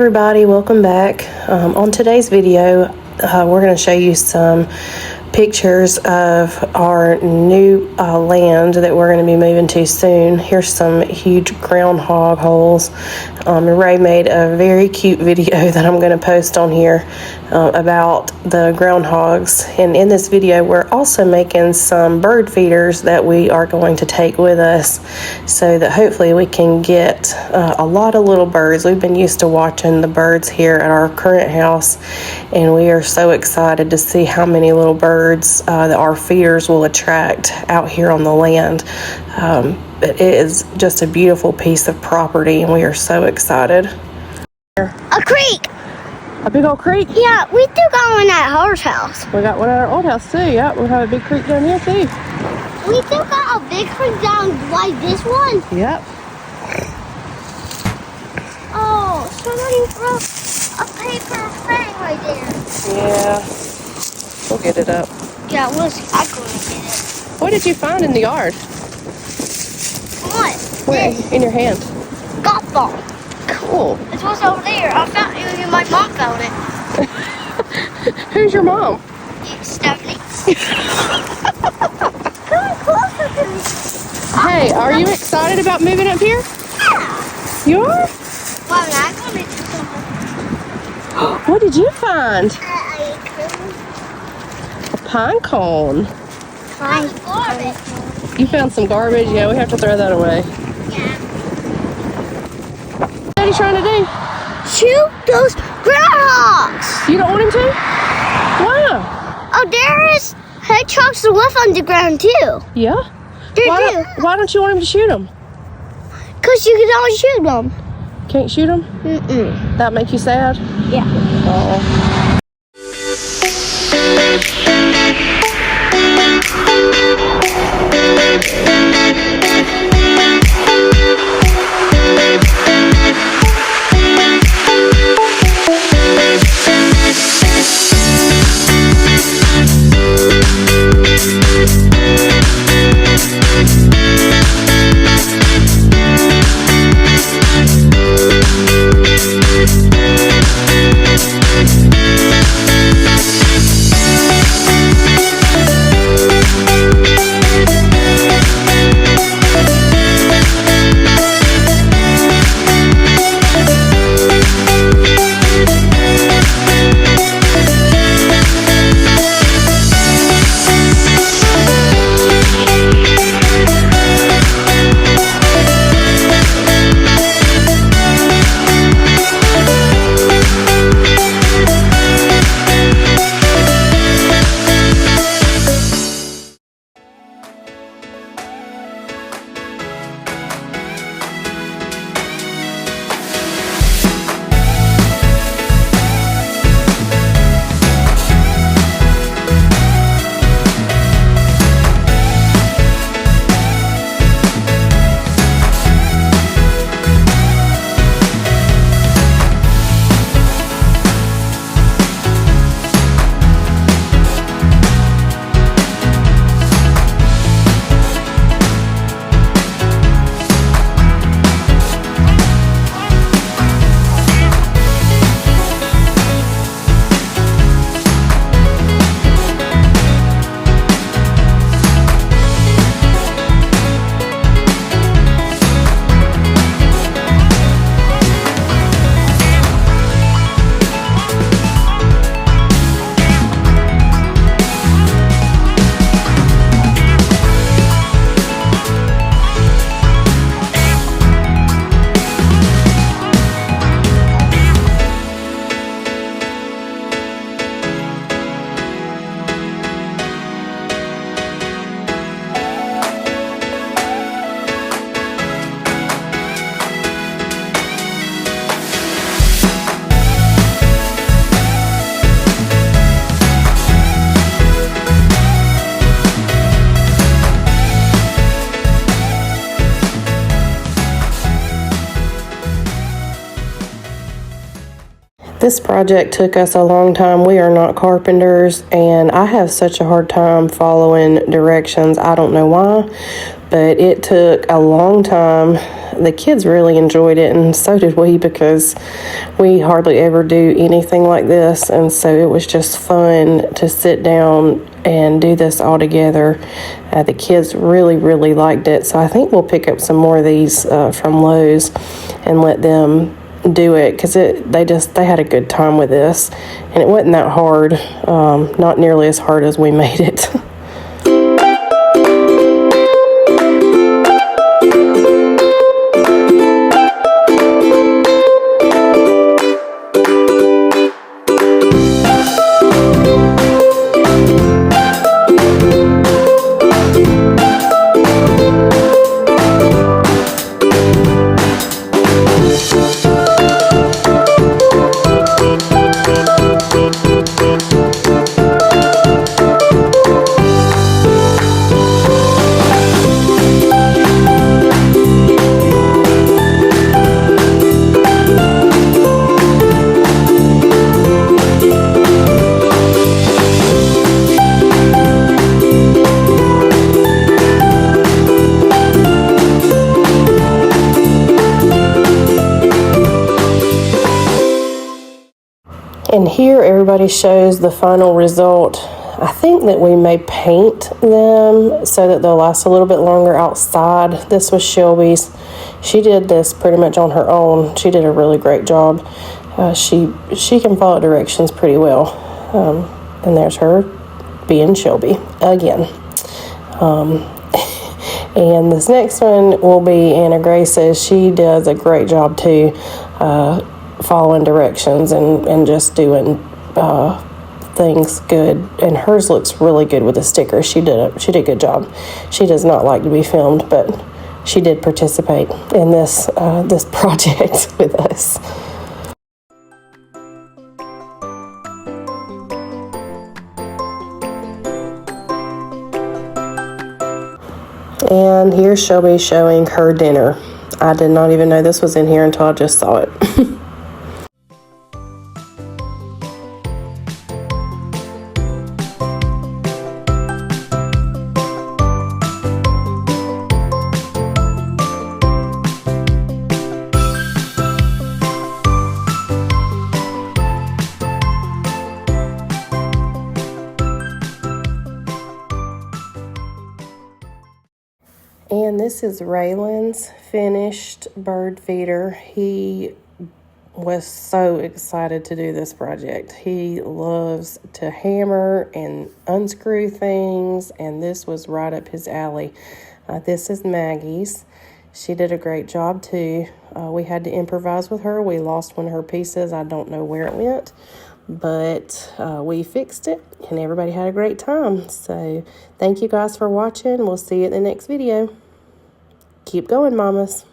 everybody, welcome back. On today's video, we're going to show you some pictures of our new land that we're going to be moving to soon. Here's some huge groundhog holes. Ray made a very cute video that I'm going to post on here about the groundhogs, and in this video we're also making some bird feeders that we are going to take with us so that hopefully we can get a lot of little birds. We've been used to watching the birds here at our current house, and we are so excited to see how many little birds that our feeders will attract out here on the land. It is just a beautiful piece of property, and we are so excited. A creek. A big old creek? Yeah, we do got one at our house. We got one at our old house too. Yeah, we have a big creek down here too. We do got a big creek down like this one. Yep. Oh, somebody threw a paper thing right there. Yeah. We'll get it up. Yeah, I'm going to get it. What did you find in the yard? What? Where? This. In your hand. Golf ball. Cool. It was over there. I found it. My mom found it. Who's your mom? Stephanie. Come closer to me. Hey, are you excited about moving up here? Yeah. You are? Well, I'm going to do something. What did you find? A pine cone. Garbage. You found some garbage? Yeah, we have to throw that away. Yeah. What are you trying to do? Shoot those groundhogs. You don't want him to? Why? Oh, there is hedgehogs that live on the ground too. Yeah? There do. Why don't you want him to shoot them? Because you can always shoot them. Can't shoot them? Mm-mm. That make you sad? Yeah. Oh. This project took us a long time. We are not carpenters, and I have such a hard time following directions. I don't know why, but it took a long time. The kids really enjoyed it, and so did we, because we hardly ever do anything like this, and so it was just fun to sit down and do this all together. The kids really liked it, so I think we'll pick up some more of these from Lowe's and let them do it, because they had a good time with this, and it wasn't that hard, not nearly as hard as we made it. And here everybody shows the final result. I think that we may paint them so that they'll last a little bit longer outside. This was Shelby's. She did this pretty much on her own. She did a really great job. She can follow directions pretty well. And there's her being Shelby again. And this next one will be Anna Grace's. She does a great job too, following directions and just doing things good. And hers looks really good with the stickers. She did a good job. She does not like to be filmed, but she did participate in this project with us. And here's Shelby showing her dinner. I did not even know this was in here until I just saw it. And this is Raylan's finished bird feeder. He was so excited to do this project. He loves to hammer and unscrew things, and this was right up his alley. This is Maggie's. She did a great job too. We had to improvise with her. We lost one of her pieces. I don't know where it went, but we fixed it, and everybody had a great time. So thank you guys for watching. We'll see you in the next video. Keep going, mamas.